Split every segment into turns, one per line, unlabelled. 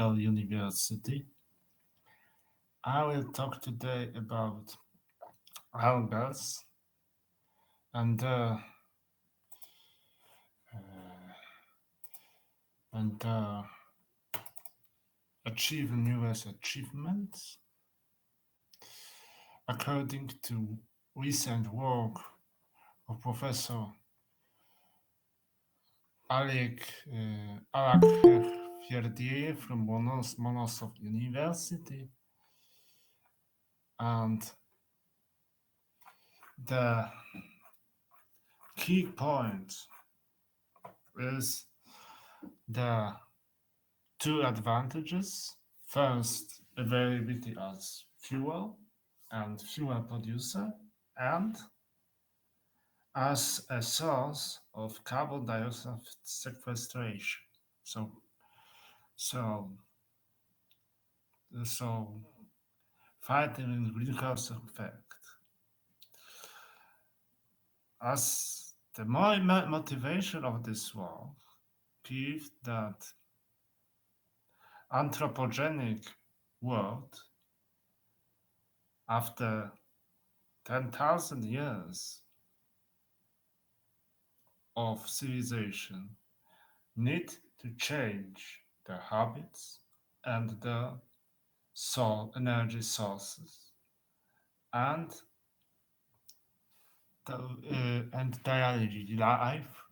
Technical University. I will talk today about algas and uh, and achieve newest achievements according to recent work of Professor Alek from Monosov University, and the key point is the two advantages. First, availability as fuel and fuel producer, and as a source of carbon dioxide sequestration. So, so, so fighting greenhouse effect. As the motivation of this work gives that anthropogenic world after 10,000 years of civilization need to change their habits and their energy sources and and daily life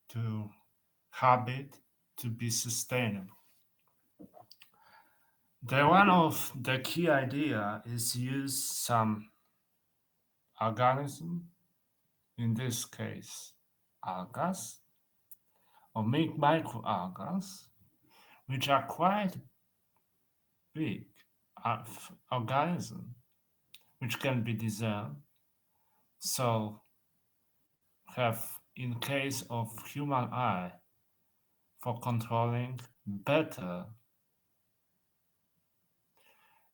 to habit to be sustainable. One of the key idea is use some organism, in this case algas or make microalgas, which are quite big organisms which can be designed so have in case of human eye for controlling better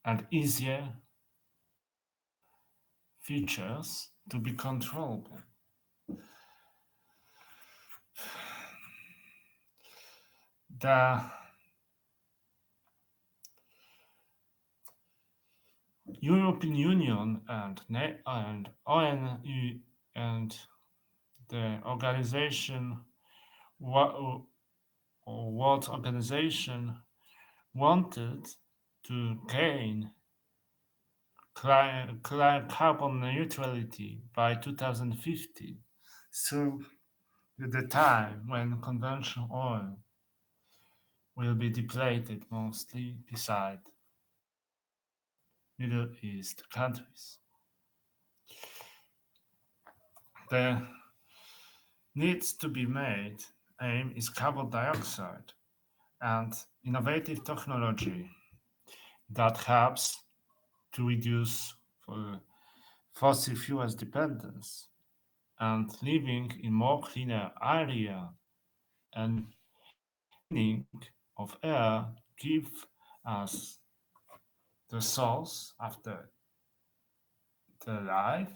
and easier features to be controllable. The European Union and ONU and the organization World Organization wanted to gain carbon neutrality by 2050, so the time when conventional oil will be depleted mostly beside Middle East countries. The needs to be made aim is carbon dioxide and innovative technology that helps to reduce fossil fuels dependence and living in more cleaner area and cleaning of air give us the source after the life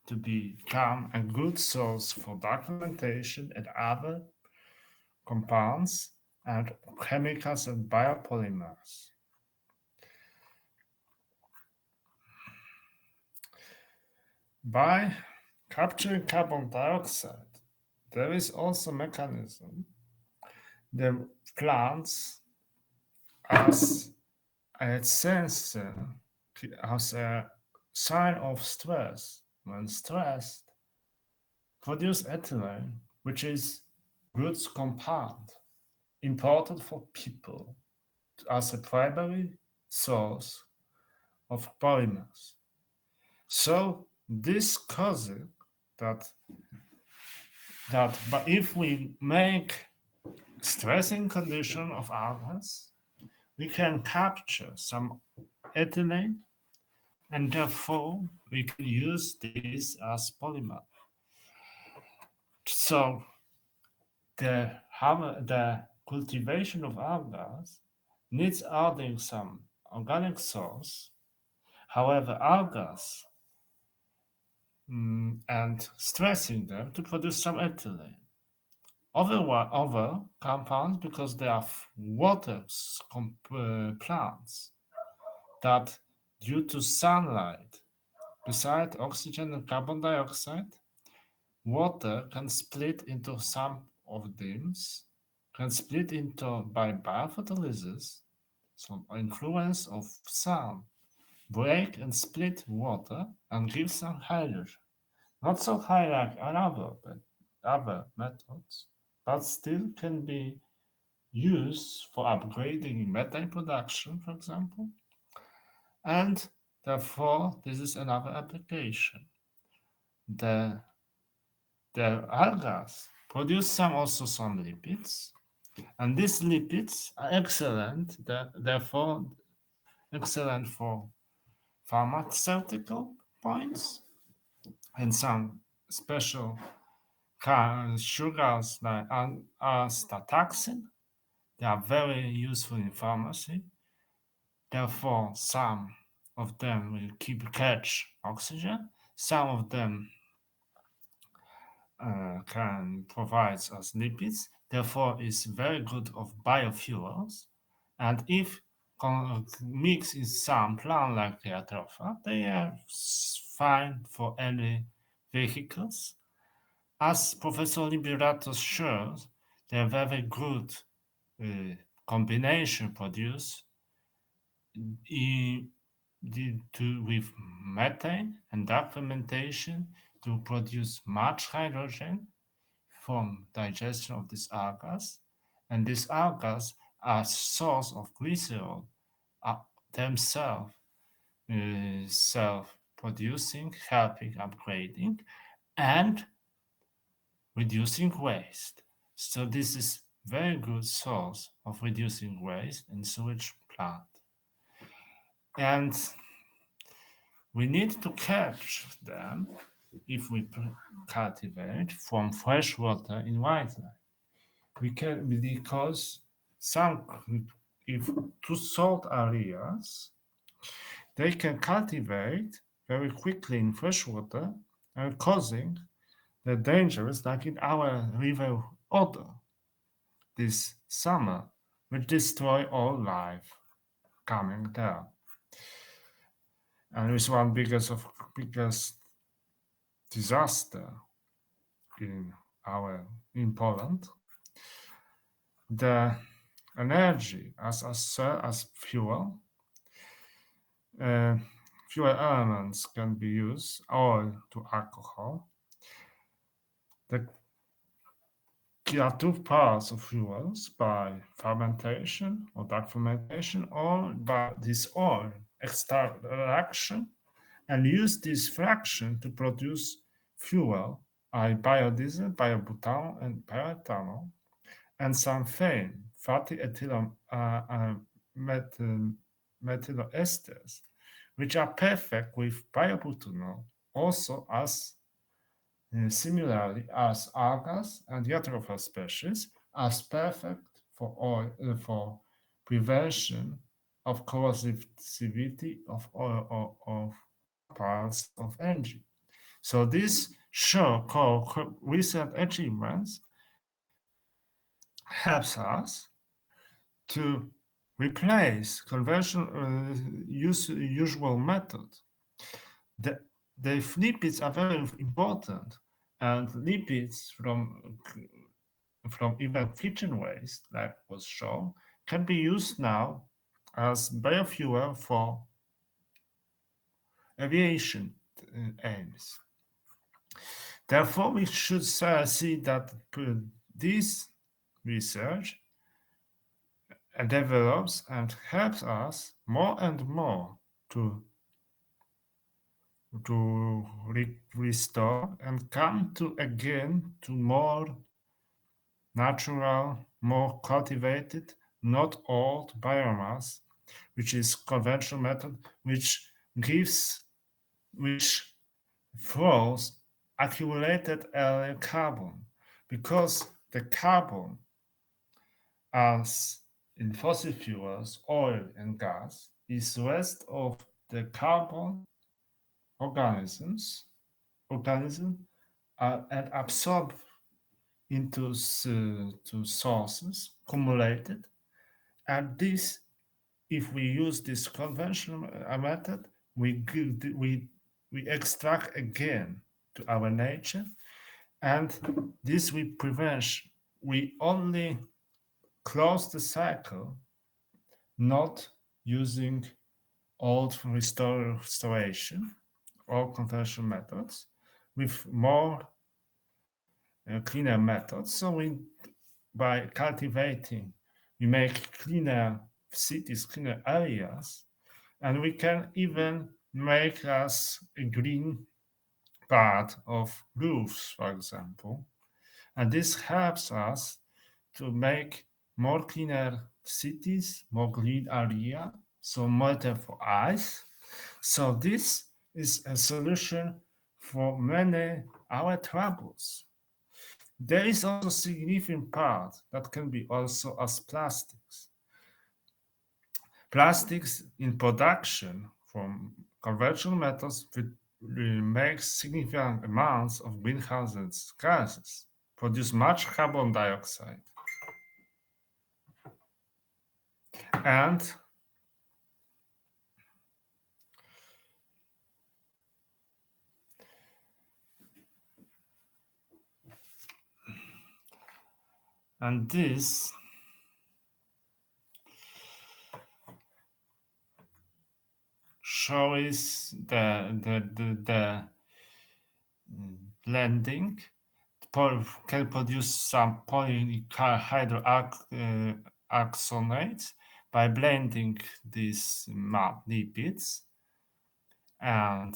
to become a good source for documentation and other compounds and chemicals and biopolymers. By capturing carbon dioxide, there is also mechanism the plants as a sensor, as a sign of stress. When stressed, produce ethylene, which is good compound important for people as a primary source of polymers. So this causes that but if we make stressing condition of algas, we can capture some ethylene and therefore we can use this as polymer. So the cultivation of algas needs adding some organic source. However, algas and stressing them to produce some ethylene. other compounds because they are water plants that, due to sunlight, beside oxygen and carbon dioxide, water can split into some of them, can split into by biophotolysis, some influence of sun, break and split water and give some hydrogen. Not so high like other methods, but still can be used for upgrading methane production, for example. And therefore, this is another application. The, the algae produce also some lipids, and these lipids are excellent, therefore excellent for pharmaceutical points and some special sugars like astataxin. They are very useful in pharmacy. Therefore, some of them will catch oxygen. Some of them can provide us lipids. Therefore, it's very good of biofuels. And if mixed in some plant like the atropha, they are fine for any vehicles. As Professor Liberato shows, they are very good combination produced with methane and dark fermentation to produce much hydrogen from digestion of these algae. And these algae are source of glycerol, are themselves self-producing, helping upgrading, and reducing waste. So this is very good source of reducing waste in sewage plant. And we need to catch them if we cultivate from fresh water in wildlife. We can because some if to salt areas they can cultivate very quickly in fresh water and causing the dangers like in our river Oder this summer, which destroy all life coming there. And it's one biggest disaster in in Poland. The energy as fuel, uh, fuel elements can be used, oil to alcohol. There are two parts of fuels by fermentation or dark fermentation, or by this oil extraction, and use this fraction to produce fuel, biodiesel, biobutanol, and bioethanol, and some fatty methyl esters, which are perfect with biobutanol, also as similarly as algae and Jatropha species, as perfect for for prevention of corrosivity of oil or of other parts of engine. So these recent achievements helps us to replace conventional usual method. The, the lipids are very important, and lipids from even kitchen waste, like was shown, can be used now as biofuel for aviation aims. Therefore, we should see that this research develops and helps us more and more to restore and come to again to more natural, more cultivated, not old biomass, which is conventional method, which throws accumulated early carbon, because the carbon, as in fossil fuels, oil and gas, is rest of the carbon organism and absorbed into to sources cumulated, and this, if we use this conventional method, we extract again to our nature, and this we only close the cycle, not using old restoration or conventional methods with more cleaner methods. So by cultivating, we make cleaner cities, cleaner areas, and we can even make us a green part of roofs, for example. And this helps us to make more cleaner cities, more green area, so better for eyes. So this is a solution for many our troubles. There is also significant part that can be also as plastics. Plastics in production from conventional methods will make significant amounts of greenhouse gases, produce much carbon dioxide, and this shows the blending can produce some polyhydroxonates by blending these lipids, and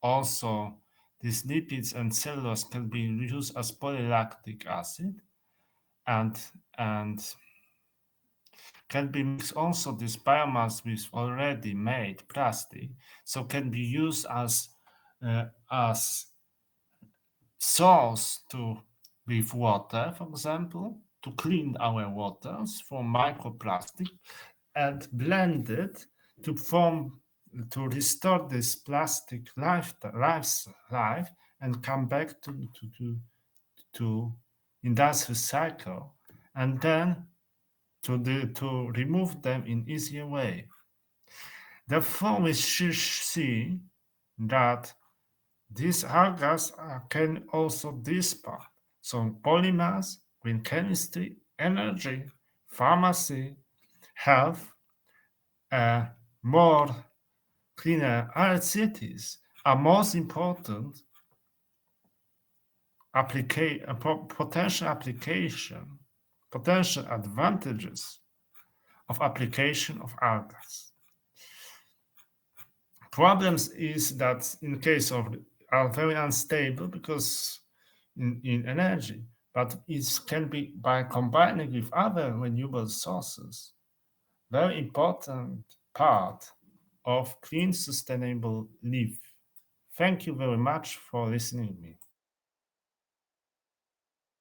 also these lipids and cellulose can be used as polylactic acid, and can be mixed also this biomass with already made plastic, so can be used as source to with water, for example, to clean our waters from microplastic, and blend it to form to restore this plastic life and come back to industrial cycle, and then to remove them in easier way. Therefore, we should see that these algae can also this part. So polymers, green chemistry, energy, pharmacy, health, more cleaner air cities are most important potential application, potential advantages of application of algae. Problems is that in case of are very unstable because in energy, but it can be by combining with other renewable sources, very important part of clean sustainable life. Thank you very much for listening to me.